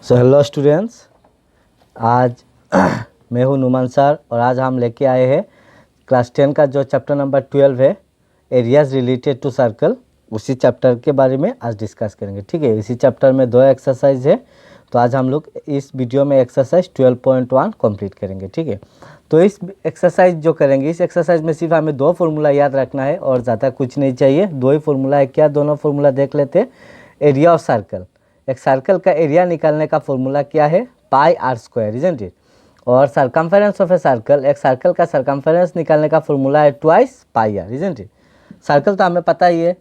So hello students, आज मैं हूं नुमान सर और आज हम लेके आए हैं क्लास 10 का जो चैप्टर नंबर 12 है एरियाज रिलेटेड टू सर्कल। उसी चैप्टर के बारे में आज डिस्कस करेंगे। ठीक है, इसी चैप्टर में 2 एक्सरसाइज है, तो आज हम लोग इस वीडियो में एक्सरसाइज 12.1 कंप्लीट करेंगे। ठीक है, तो इस एक्सरसाइज जो करेंगे, इस एक्सरसाइज में सिर्फ हमें 2 फार्मूला याद रखना है और ज़्यादा कुछ नहीं चाहिए। 2 ही फार्मूला है। क्या दोनों फार्मूला देख लेते हैं। एरिया ऑफ सर्कल, एक सर्कल का एरिया निकालने का फॉर्मूला क्या है? Pi are square, isn't it. और सरकमफेरेंस ऑफ ए सर्कल, एक सर्कल का सरकमफेरेंस निकालने का फॉर्मूला है twice pi are, isn't it. Circle तो हमें पता ही है,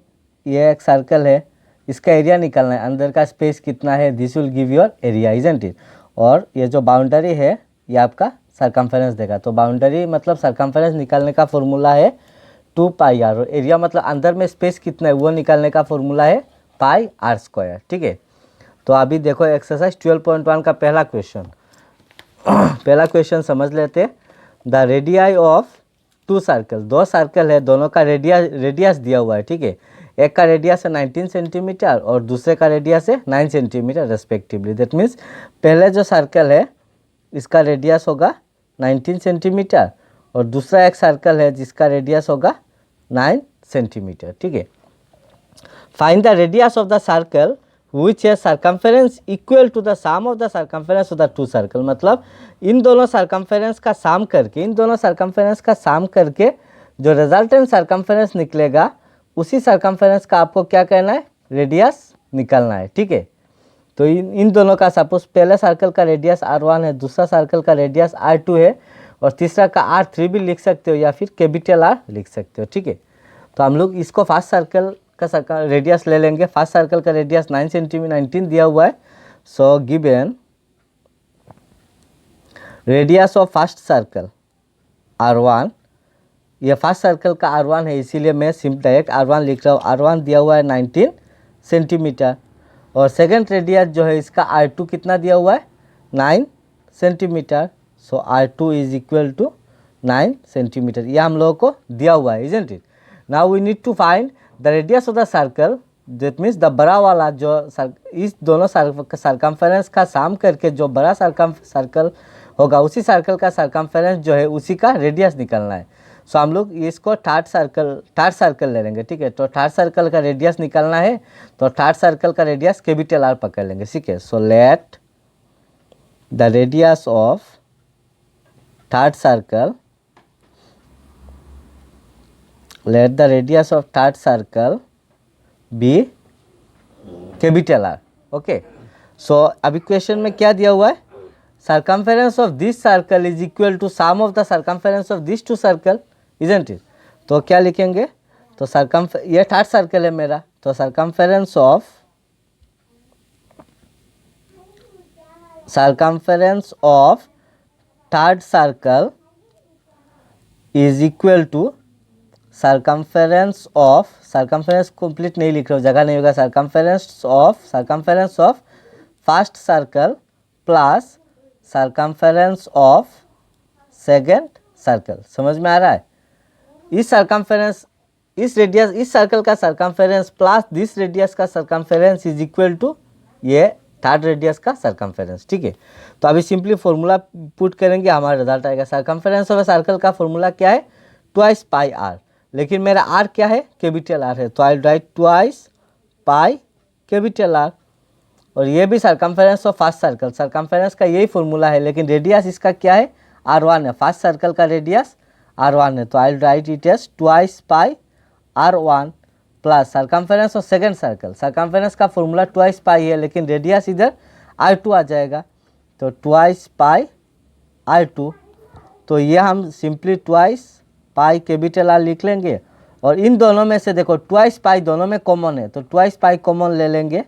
ये एक सर्कल है, इसका एरिया निकालना है, अंदर का स्पेस कितना है, this will give your area, isn't it. और ये जो बाउंड्री है ये आपका सरकमफेरेंस देगा। तो बाउंड्री मतलब सरकमफेरेंस निकालने का फॉर्मूला है 2 पाई आर, और एरिया मतलब अंदर में स्पेस कितना है वो निकालने का फॉर्मूला है पाई आर स्क्वायर। ठीक है, तो अभी देखो एक्सरसाइज 12.1 का पहला क्वेश्चन। पहला क्वेश्चन समझ लेते। The radii of 2 circle, 2 circle है, दोनों का रेडियस दिया हुआ है। ठीक है, एक का रेडियस है 19 सेंटीमीटर और दूसरे का रेडियस है 9 सेंटीमीटर रेस्पेक्टिवली। दैट मीन्स पहले जो सर्कल है इसका रेडियस होगा 19 सेंटीमीटर और दूसरा एक सर्कल है जिसका रेडियस होगा 9 सेंटीमीटर। ठीक है, find the radius of the circle which है circumference equal to the sum of the circumference of the 2 circle. मतलब इन दोनों circumference का साम करके, इन दोनों circumference का साम करके जो रिजल्टेंट circumference निकलेगा उसी circumference का आपको क्या करना है? रेडियस निकालना है। ठीक है, तो इन दोनों का सपोज पहले सर्कल का रेडियस R1 है, दूसरा सर्कल का रेडियस R2 है और तीसरा का R3 भी लिख सकते हो या फिर कैपिटल R लिख सकते हो। ठीक है, तो हम लोग इसको फर्स्ट सर्कल का रेडियस ले लेंगे। फर्स्ट सर्कल का रेडियस 9 सेंटीमीटर 19 दिया हुआ है। So given radius of first circle R1, ये फर्स्ट सर्कल का R1 है इसीलिए मैं सिंपल डायरेक्ट R1 लिख रहा हूँ। R1 दिया हुआ है 19 सेंटीमीटर और सेकेंड रेडियस जो है इसका R2 कितना दिया हुआ है? 9 centimetre. So R2 is equal to 9 centimetre, ये हम लोगों को दिया हुआ है, isn't it. Now we need to find the radius of the circle, that means the बड़ा वाला जो इस दोनों सरकमफेरेंस का साम करके जो बड़ा सर्कल होगा उसी सर्कल का सरकमफेरेंस जो है उसी का रेडियस निकालना है। सो हम लोग इसको थर्ड सर्कल ले लेंगे। ठीक है, तो थर्ड सर्कल का रेडियस निकालना है तो थर्ड सर्कल का रेडियस कैपिटल आर पकड़ लेंगे। ठीक है, so let the radius of third circle, let the radius of third circle be capital R. Okay, so अभी क्वेश्चन में क्या दिया हुआ है? circumference of this circle is equal to sum of the circumference of these 2 circle, isn't it? तो क्या लिखेंगे? तो ये थर्ड सर्कल है मेरा, तो circumference of third circle is equal to circumference complete नहीं लिख रहा हूँ, जगह नहीं होगा। Circumference of first circle plus circumference of second circle. समझ में आ रहा है? इस सरकमफेरेंस, इस रेडियस, इस सर्कल का सरकमफेरेंस प्लस दिस रेडियस का सरकमफेरेंस इज इक्वल टू ये थर्ड रेडियस का सरकमफेरेंस। ठीक है, तो अभी सिंपली फॉर्मूला पुट करेंगे, हमारा रिजल्ट आएगा। सरकमफेरेंस ऑफ ए सर्कल का फॉर्मूला क्या है? ट्वाइस पाई आर, लेकिन मेरा आर क्या है? कैपिटल आर है, तो I write twice pi capital R. और ये भी circumference of first circle, circumference का यही फॉर्मूला है, लेकिन रेडियस इसका क्या है? R1 है, फर्स्ट सर्कल का रेडियस R1 है, तो I write it as twice pi R1 plus circumference of second circle. Circumference का फॉर्मूला ट्वाइस पाई है, लेकिन रेडियस इधर R2 आ जाएगा, तो ट्वाइस पाई R2। तो ये हम simply twice pi capital are लिख लेंगे। और इन दोनों में से देखो ट्वाइस पाई दोनों में कॉमन है, तो ट्वाइस पाई कॉमन ले लेंगे।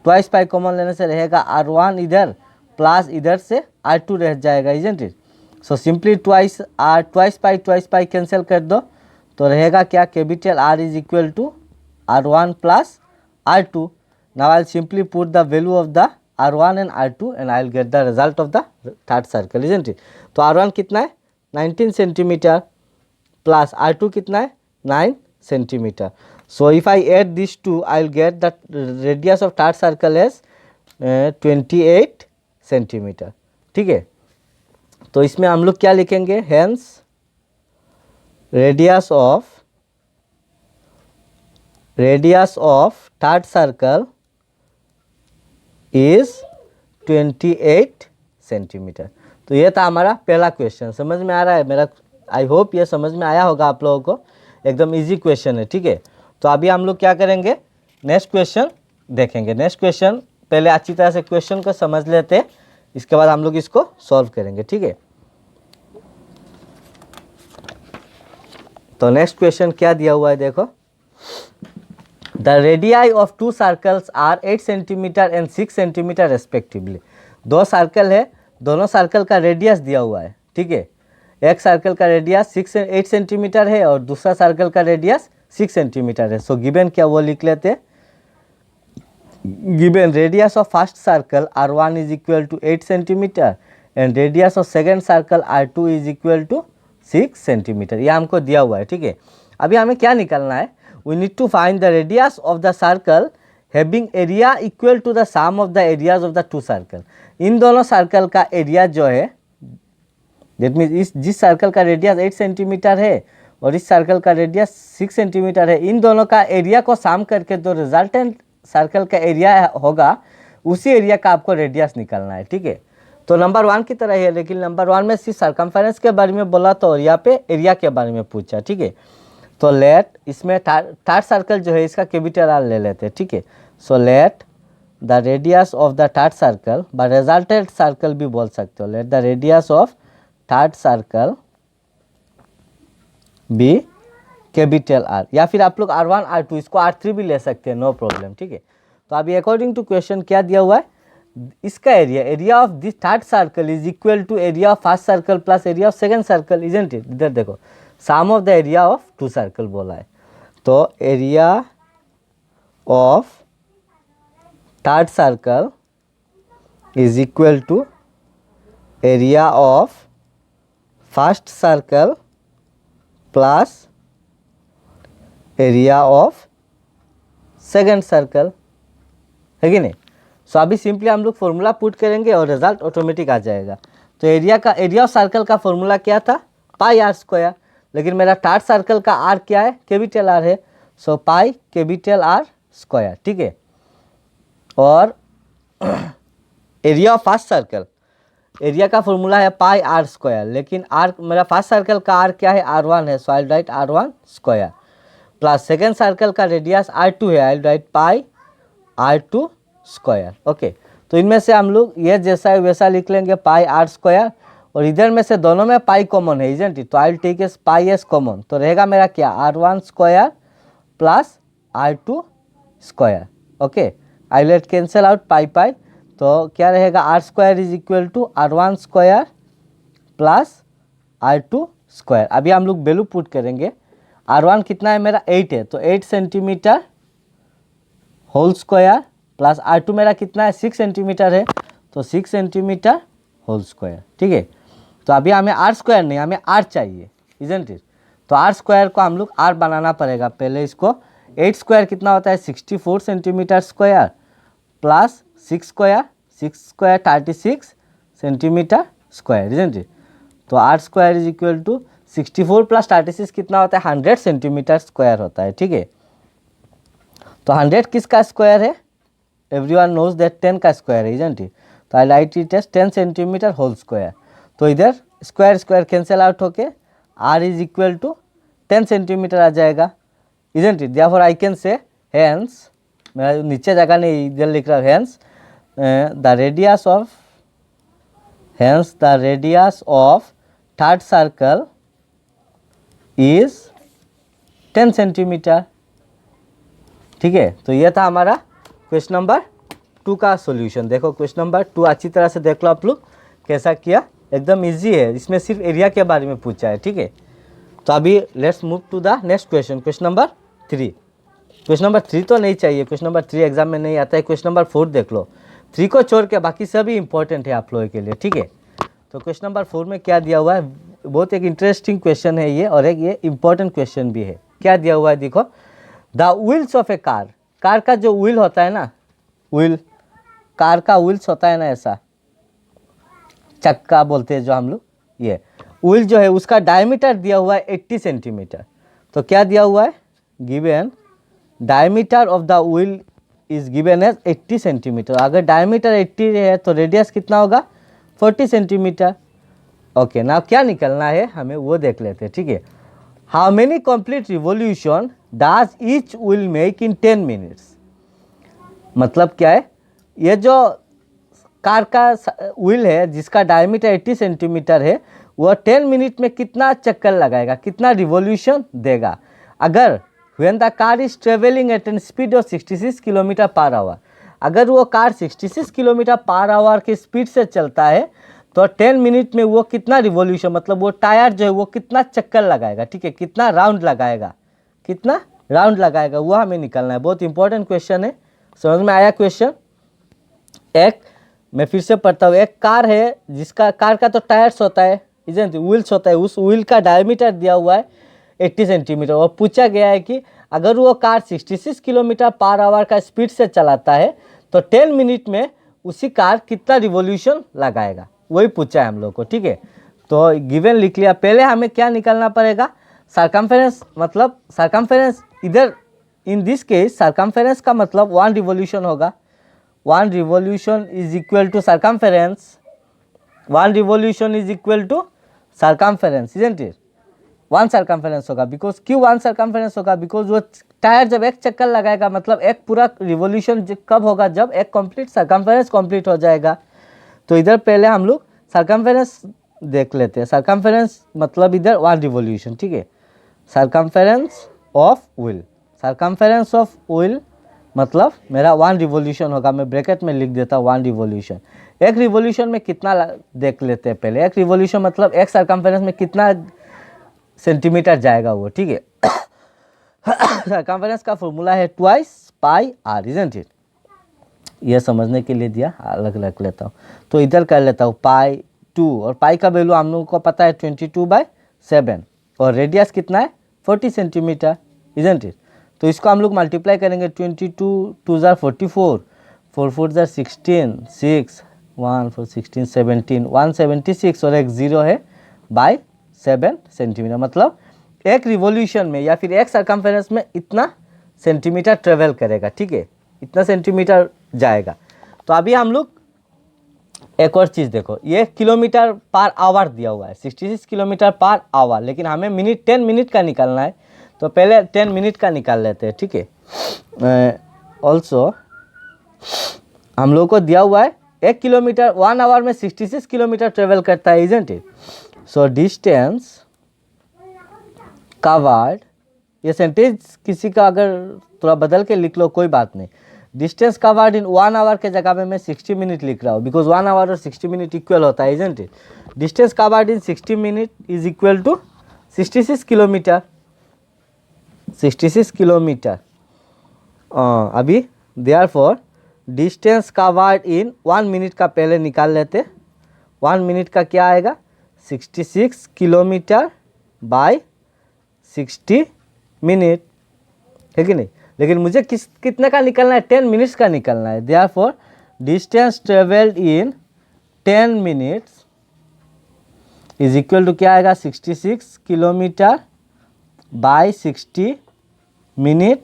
ट्वाइस पाई कॉमन लेने से रहेगा R1 इधर प्लस इधर से R2 रह जाएगा, isn't it. So simply twice pi cancel कर दो, तो रहेगा क्या? Capital R is equal to R1 plus R2। Now I simply put the value of the R1 and R2 and I will get the result of the third circle, isn't it. तो R1 कितना है? 19 centimetre plus R2 कितना है? 9 centimetre. So if I add this to I will get the radius of third circle as 28 centimetre. ठीक है, तो इसमें हम लोग क्या लिखेंगे, hence radius of third circle is 28 centimetre. तो ये था हमारा पहला क्वेश्चन। समझ में आ रहा है मेरा? आई होप ये समझ में आया होगा आप लोगों को। एकदम इजी क्वेश्चन है। ठीक है, तो अभी हम लोग क्या करेंगे, नेक्स्ट क्वेश्चन देखेंगे। नेक्स्ट क्वेश्चन पहले अच्छी तरह से क्वेश्चन को समझ लेते हैं, इसके बाद हम लोग इसको सॉल्व करेंगे। ठीक है, तो नेक्स्ट क्वेश्चन क्या दिया हुआ है देखो, the radii of two circles are 8 centimetre and 6 centimetre respectively. दो सर्कल है, दोनों सर्कल का रेडियस दिया हुआ है। ठीक है, एक सर्कल का रेडियस 8 सेंटीमीटर है और दूसरा सर्कल का रेडियस 6 सेंटीमीटर है। सो गिवन क्या वो लिख लेते हैं, given radius of first circle R1 is equal to 8 centimetre and radius of second circle R2 is equal to 6 centimetre. ये हमको दिया हुआ है। ठीक है, अभी हमें क्या निकालना है, we need to find the radius of the circle having area equal to the sum of the areas of the two circle. इन दोनों सर्कल का एरिया जो है, दैट मीन्स जिस सर्कल का रेडियस 8 सेंटीमीटर है और इस सर्कल का रेडियस 6 सेंटीमीटर है, इन दोनों का एरिया को सम करके जो रिजल्टेंट सर्कल का एरिया होगा उसी एरिया का आपको रेडियस निकालना है। ठीक है, तो नंबर 1 की तरह है, लेकिन नंबर 1 में सिर्फ सर्कमफेरेंस के बारे में बोला तो और यहाँ पे एरिया के बारे में पूछा। ठीक है, तो लेट इसमें थर्ड सर्कल जो है इसका कैपिटल आर ले लेते हैं। ठीक है, so let the radius of the third circle, be resultant circle भी बोल सकते हो, let the radius of third circle be capital R, या फिर आप लोग R1 R2 इसको R3 भी ले सकते हैं, नो प्रॉब्लम। ठीक है, तो अभी अकॉर्डिंग टू क्वेश्चन क्या दिया हुआ है, इसका area of this third circle is equal to area of first circle plus area of second circle, isn't it? इधर देखो, sum of the area of two circle बोला है, तो area of third circle is equal to area of first circle plus area of second circle, है कि नहीं? सो अभी simply हम लोग फॉर्मूला पुट करेंगे और रिजल्ट ऑटोमेटिक आ जाएगा। तो एरिया ऑफ सर्कल का फॉर्मूला क्या था, पाई आर स्क्वायर, लेकिन मेरा थर्ड सर्कल का आर क्या है, कैपिटल आर है, so pi capital R square. ठीक है, और area of first circle, area का फॉर्मूला है पाई आर स्क्वायर, लेकिन आर मेरा फर्स्ट सर्कल का आर क्या है, R1 है, so I write R1 square, plus second circle का रेडियस R2 है, I write pi R2 square. Okay, तो इनमें से हम लोग ये जैसा है वैसा लिख लेंगे, पाई आर स्क्वायर, और इधर में से दोनों में पाई कॉमन है, इजंट इट? तो I will take as pi as common, तो रहेगा मेरा क्या, R1 square plus R2 square. Okay, I let cancel out pi pi, तो क्या रहेगा, R square is equal to R1 square plus R2 square. अभी हम लोग वैल्यू पुट करेंगे, R1 कितना है मेरा, 8 है, तो 8 centimetre whole square plus R2 मेरा कितना है, 6 सेंटीमीटर है, तो 6 सेंटीमीटर होल स्क्वायर। ठीक है, तो अभी हमें आर स्क्वायर नहीं, हमें आर चाहिए, इजंट इट? तो आर स्क्वायर को हम लोग आर बनाना पड़ेगा। पहले इसको 8 स्क्वायर कितना होता है, 64 centimetre square plus 6 square 36 centimetre square, isn't it? तो R square is equal to 64 plus 36 कितना होता है, 100 सेंटीमीटर स्क्वायर होता है। ठीक है, तो 100 किसका स्क्वायर है, एवरीवन नोज दैट 10 का स्क्वायर है, इजंट इट? तो I write it as 10 centimetre whole square. तो इधर स्क्वायर स्क्वायर कैंसिल आउट होके R is equal to 10 centimetre आ जाएगा, isn't it? Therefore I can say hence, मेरा नीचे जगह नहीं इधर लिख रहा हूँ, hence the radius of third circle is 10 centimetre. ठीक है, तो ये था हमारा क्वेश्चन नंबर 2 का सॉल्यूशन। देखो क्वेश्चन नंबर 2 अच्छी तरह से देख लो आप लोग कैसा किया, एकदम इजी है, इसमें सिर्फ एरिया के बारे में पूछा है। ठीक है, तो अभी let's move to the next question, question number 3। Question number 3 तो नहीं चाहिए, क्वेश्चन नंबर 3 एग्जाम में नहीं आता है। क्वेश्चन नंबर 4 देख लो, 3 को छोड़ के बाकी सभी इंपॉर्टेंट है आप लोगों के लिए। ठीक है, तो क्वेश्चन नंबर 4 में क्या दिया हुआ है, बहुत एक इंटरेस्टिंग क्वेश्चन है ये, और एक ये इंपॉर्टेंट क्वेश्चन भी है। क्या दिया हुआ है देखो, the wheels of A car का जो व्हील होता है ना, व्हील कार का व्हील्स होता है ना ऐसा, चक्का बोलते हैं जो हम लोग, ये व्हील जो है उसका डायमीटर दिया हुआ है 80 सेंटीमीटर। तो क्या दिया हुआ है, given diameter of the wheel is given as 80 centimetre. अगर डायमीटर 80 है तो रेडियस कितना होगा, 40 सेंटीमीटर। ओके, नाउ क्या निकलना है हमें वो देख लेते हैं, ठीक है। How many complete revolution does each wheel make in 10 minutes. मतलब क्या है, ये जो कार का व्हील है जिसका डायमीटर 80 सेंटीमीटर है, वह 10 मिनट में कितना चक्कर लगाएगा, कितना रिवॉल्यूशन देगा। अगर when the car is travelling at an speed of 66 kilometre per hour, अगर वो कार 66 किलोमीटर पर आवर की स्पीड से चलता है तो 10 मिनट में वो कितना रिवॉल्यूशन, मतलब वो टायर जो है वो कितना चक्कर लगाएगा, ठीक है, कितना राउंड लगाएगा, कितना राउंड लगाएगा, वो हमें निकालना है। बहुत इंपॉर्टेंट क्वेश्चन है, समझ में आया क्वेश्चन। एक मैं फिर से पढ़ता हूँ, एक कार है जिसका, कार का तो टायर्स होता है, व्हील्स होता है, उस व्हील का डायमीटर दिया हुआ है 80 सेंटीमीटर और पूछा गया है कि अगर वो कार 66 किलोमीटर पर आवर का स्पीड से चलाता है तो 10 मिनट में उसी कार कितना रिवॉल्यूशन लगाएगा, वही पूछा है हम लोग को, ठीक है। तो गिवन लिख लिया। पहले हमें क्या निकालना पड़ेगा, सर्कमफेरेंस, मतलब सर्कमफेरेंस इधर इन दिस केस सर्कमफेरेंस का मतलब 1 रिवॉल्यूशन होगा। 1 revolution is equal to circumference, 1 revolution is equal to circumference, isn't it. 1 circumference होगा, बिकॉज क्यों 1 सर्कमफेरेंस होगा, बिकॉज वो टायर जब एक चक्कर लगाएगा, मतलब एक पूरा रिवॉल्यूशन कब होगा, जब एक कंप्लीट सर्कमफेरेंस कंप्लीट हो जाएगा। तो इधर पहले हम लोग सर्कमफेरेंस देख लेते हैं। सर्कमफेरेंस मतलब इधर 1 रिवॉल्यूशन, ठीक है। Circumference of wheel, circumference of wheel मतलब मेरा 1 रिवॉल्यूशन होगा। मैं ब्रैकेट में लिख देता हूँ 1 रिवॉल्यूशन। एक रिवॉल्यूशन में कितना देख लेते हैं पहले। एक रिवॉल्यूशन मतलब एक सर्कमफेरेंस में कितना सेंटीमीटर जाएगा वो, ठीक है। सर्कमफेरेंस का फॉर्मूला है twice pi are, isn't it. यह समझने के लिए दिया, अलग रख लेता हूँ। तो इधर कर लेता हूँ पाई 2, और पाई का वैल्यू हम लोगों को पता है 22/7, और रेडियस कितना है 40 सेंटीमीटर, इजंट इट। तो इसको हम लोग मल्टीप्लाई करेंगे, 22 2 जार 44, 4 4 जार 16, 6 1 4 16 17, 176 और एक 0 है बाय 7 सेंटीमीटर। मतलब एक रिवॉल्यूशन में या फिर एक सर्कमफेरेंस में इतना सेंटीमीटर ट्रेवल करेगा, ठीक है, इतना सेंटीमीटर जाएगा। तो अभी हम लोग एक और चीज़ देखो, ये किलोमीटर पर आवर दिया हुआ है 66 किलोमीटर पर आवर, लेकिन हमें 10 मिनट का निकालना है। तो पहले 10 मिनट का निकाल लेते हैं, ठीक है। ऑल्सो हम लोग को दिया हुआ है 1 किलोमीटर 1 आवर में 66 किलोमीटर ट्रेवल करता है, isn't it. So distance covered, ये सेंटेंस किसी का अगर थोड़ा बदल के लिख लो कोई बात नहीं। डिस्टेंस कवर्ड इन 1 आवर के जगह में मैं 60 मिनट लिख रहा हूँ, बिकॉज 1 आवर और 60 मिनट इक्वल होता है, isn't it. Distance covered in 60 minute is equal to 66 kilometre, 66 kilometre. अभी therefore distance covered in 1 minute का पहले निकाल लेते। 1 मिनट का क्या आएगा, 66 किलोमीटर बाय 60 मिनट, है कि नहीं। लेकिन मुझे कितने का निकलना है, 10 मिनट्स का निकलना है। Therefore distance travelled in 10 minutes is equal to क्या आएगा, 66 किलोमीटर बाय 60 मिनट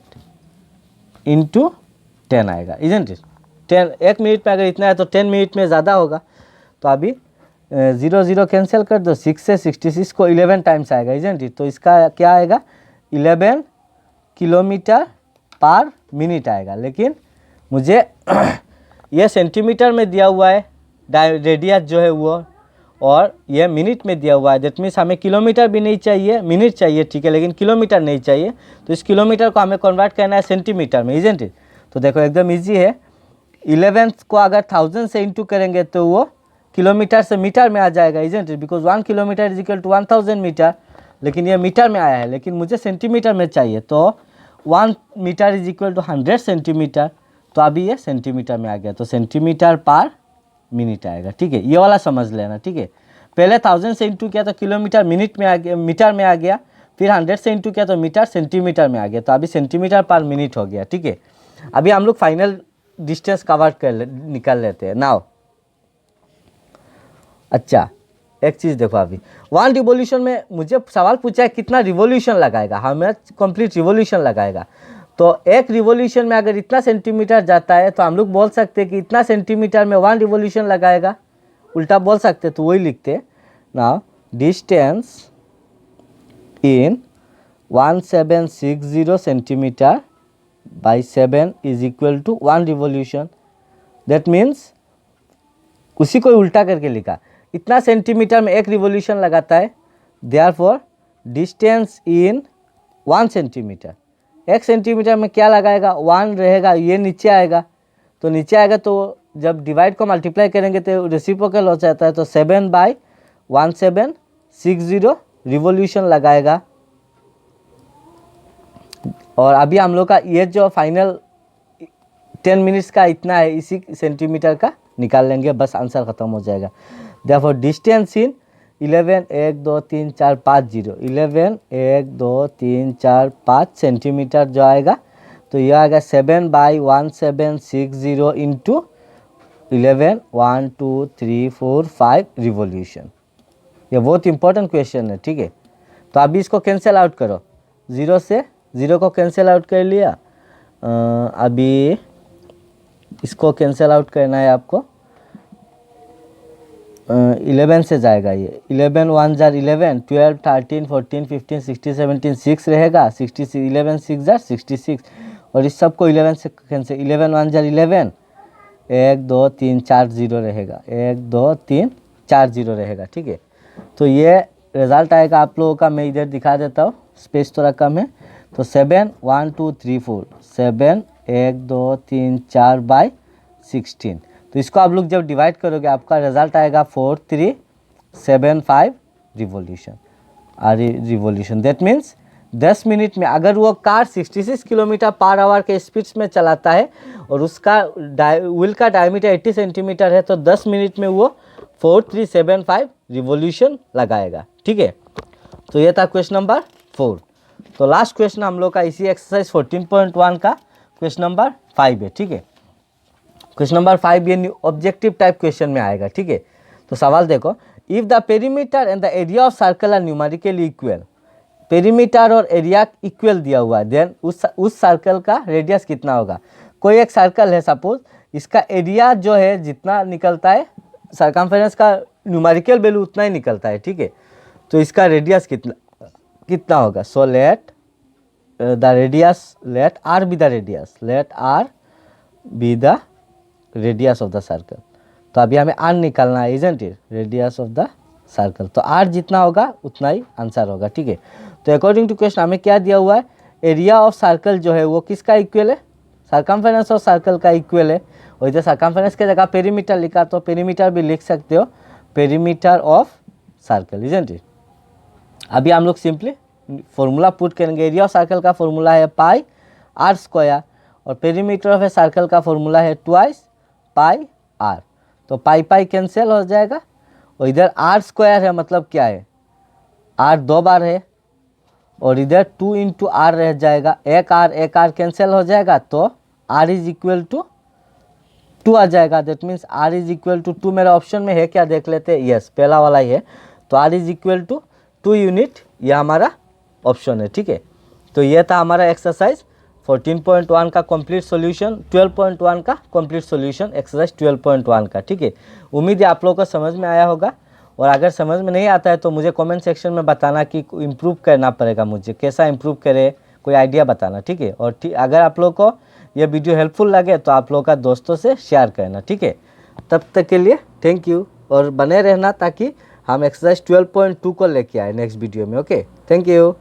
इंटू 10 आएगा, इजंट इट। 10 1 मिनट में अगर इतना है तो 10 मिनट में ज़्यादा होगा। तो अभी 0 0 कैंसिल कर दो, 6 से 66 को 11 टाइम्स आएगा, इजंट इट। तो इसका क्या आएगा, 11 किलोमीटर पर मिनट आएगा। लेकिन मुझे ये सेंटीमीटर में दिया हुआ है रेडियस जो है वो, और ये मिनट में दिया हुआ है। दैट मीन्स हमें किलोमीटर भी नहीं चाहिए, मिनट चाहिए, ठीक है, लेकिन किलोमीटर नहीं चाहिए। तो इस किलोमीटर को हमें कन्वर्ट करना है सेंटीमीटर में, इजंट इट। तो देखो एकदम ईजी है। 11 को अगर 1000 से इंटू करेंगे तो वो किलोमीटर से मीटर में आ जाएगा, isn't it, because 1 kilometre is equal to 1000 metre. लेकिन ये मीटर में आया है, लेकिन मुझे सेंटीमीटर में चाहिए। तो 1 metre is equal to 100 centimetre. तो अभी ये सेंटीमीटर में आ गया, तो सेंटीमीटर पर मिनट आएगा, ठीक है। ये वाला समझ लेना, ठीक है। पहले 1000 से इंटू किया तो किलोमीटर मिनट में आ गया, मीटर में आ गया। फिर 100 से इंटू किया तो मीटर सेंटीमीटर में आ गया। तो अभी सेंटीमीटर पर मिनट हो गया, ठीक है। अभी हम लोग फाइनल डिस्टेंस कवर कर निकाल लेते हैं। नाउ अच्छा एक चीज़ देखो, अभी 1 रिवॉल्यूशन में मुझे सवाल पूछा है कितना रिवॉल्यूशन लगाएगा, हमें कंप्लीट रिवॉल्यूशन लगाएगा। तो एक रिवॉल्यूशन में अगर इतना सेंटीमीटर जाता है तो हम लोग बोल सकते हैं कि इतना सेंटीमीटर में 1 रिवॉल्यूशन लगाएगा, उल्टा बोल सकते, तो वही लिखते ना, distance in 1760 centimetre by 7 is equal to 1 revolution. That means उसी को उल्टा करके लिखा, इतना सेंटीमीटर में 1 रिवॉल्यूशन लगाता है, therefore distance in 1 centimetre, 1 centimetre में क्या लगाएगा, 1 रहेगा, ये नीचे आएगा, तो नीचे आएगा तो जब डिवाइड को मल्टीप्लाई करेंगे तो रेसिप्रोकल हो जाता है, तो 7/1760 रिवॉल्यूशन लगाएगा। और अभी हम लोग का ये जो फाइनल 10 मिनट्स का इतना है, इसी सेंटीमीटर का निकाल लेंगे, बस आंसर ख़त्म हो जाएगा। देयरफॉर डिस्टेंस इन 11 1 2 3 4 5 0 11 1 2 3 4 5 सेंटीमीटर जो आएगा, तो यह आएगा 7/1760 इंटू 11 1 2 3 4 5 रिवॉल्यूशन। ये बहुत इंपॉर्टेंट क्वेश्चन है, ठीक है। तो अभी इसको कैंसिल आउट करो, 0 से 0 को कैंसिल आउट कर लिया, अभी इसको कैंसिल आउट करना है आपको, 11 से जाएगा ये, 11 1 जार 11, 12 13 14 15 16 17 6 रहेगा, 66 11 6 जार 66, और इस सब को 11 से कैंसिल, 11 1 जार 11, 1 2 3 4 0 रहेगा, 1 2 3 4 0 रहेगा, ठीक है। तो ये रिज़ल्ट आएगा आप लोगों का, मैं इधर दिखा देता हूँ, स्पेस थोड़ा कम है, तो 7 1 2 3 4 7 1 2 3 4 बाई 16, तो इसको आप लोग जब डिवाइड करोगे आपका रिजल्ट आएगा 4375 रिवॉल्यूशन। दैट मीन्स 10 मिनट में अगर वो कार 66 किलोमीटर पर आवर के स्पीड में चलाता है और उसका व्हील का डायमीटर 80 सेंटीमीटर है, तो 10 मिनट में वो 4375 रिवॉल्यूशन लगाएगा, ठीक है। तो ये था क्वेश्चन नंबर 4। तो लास्ट क्वेश्चन हम लोग का इसी एक्सरसाइज 14.1 का क्वेश्चन नंबर 5 है, ठीक है। क्वेश्चन नंबर 5 ये ऑब्जेक्टिव टाइप क्वेश्चन में आएगा, ठीक है। तो सवाल देखो, if the perimeter and the area of circle are numerically equal, perimeter और एरिया इक्वल दिया हुआ है, देन उस सर्कल का रेडियस कितना होगा। कोई एक सर्कल है सपोज, इसका एरिया जो है जितना निकलता है, सरकमफेरेंस का न्यूमेरिकल वैल्यू उतना ही निकलता है, ठीक है। तो इसका रेडियस कितना होगा। So let the radius, let R be the radius, let R be the radius of the circle. तो अभी हमें आर निकालना है, isn't it, radius of the circle. तो आर जितना होगा उतना ही आंसर होगा, ठीक है। तो अकॉर्डिंग टू क्वेश्चन हमें क्या दिया हुआ है, एरिया ऑफ सर्कल जो है वो किसका इक्वल है, सरकमफेरेंस ऑफ सर्कल का इक्वल है। और इधर सरकमफेरेंस की जगह पेरीमीटर लिखा, तो पेरीमीटर भी लिख सकते हो, perimeter of circle, isn't it. अभी हम लोग सिंपली फॉर्मूला पुट करेंगे। एरिया ऑफ सर्कल का फॉर्मूला है पाई आर स्क्वायर, और पेरीमीटर ऑफ ए सर्कल का फॉर्मूला है ट्वाइस पाई आर। तो पाई पाई कैंसिल हो जाएगा, और इधर आर स्क्वायर है, मतलब क्या है, आर 2 बार है, और इधर 2 इंटू आर रह जाएगा, एक आर कैंसिल हो जाएगा, तो आर इज इक्वल टू 2 आ जाएगा। That means R is equal to 2 मेरा ऑप्शन में है क्या, देख लेते हैं। यस, पहला वाला ही है, तो R is equal to 2 unit, यह हमारा ऑप्शन है, ठीक है। तो यह था हमारा एक्सरसाइज 14.1 का कंप्लीट सॉल्यूशन, 12.1 का कंप्लीट सॉल्यूशन, एक्सरसाइज 12.1 का, ठीक है। उम्मीद है आप लोगों को समझ में आया होगा, और अगर समझ में नहीं आता है तो मुझे कमेंट सेक्शन में बताना कि इम्प्रूव करना पड़ेगा, मुझे कैसा इम्प्रूव करे, कोई आइडिया बताना, ठीक है। और अगर आप लोग को यह वीडियो हेल्पफुल लगे तो आप लोग का दोस्तों से शेयर करना, ठीक है। तब तक के लिए थैंक यू, और बने रहना ताकि हम एक्सरसाइज 12.2 को लेके आए नेक्स्ट वीडियो में। Okay, thank you.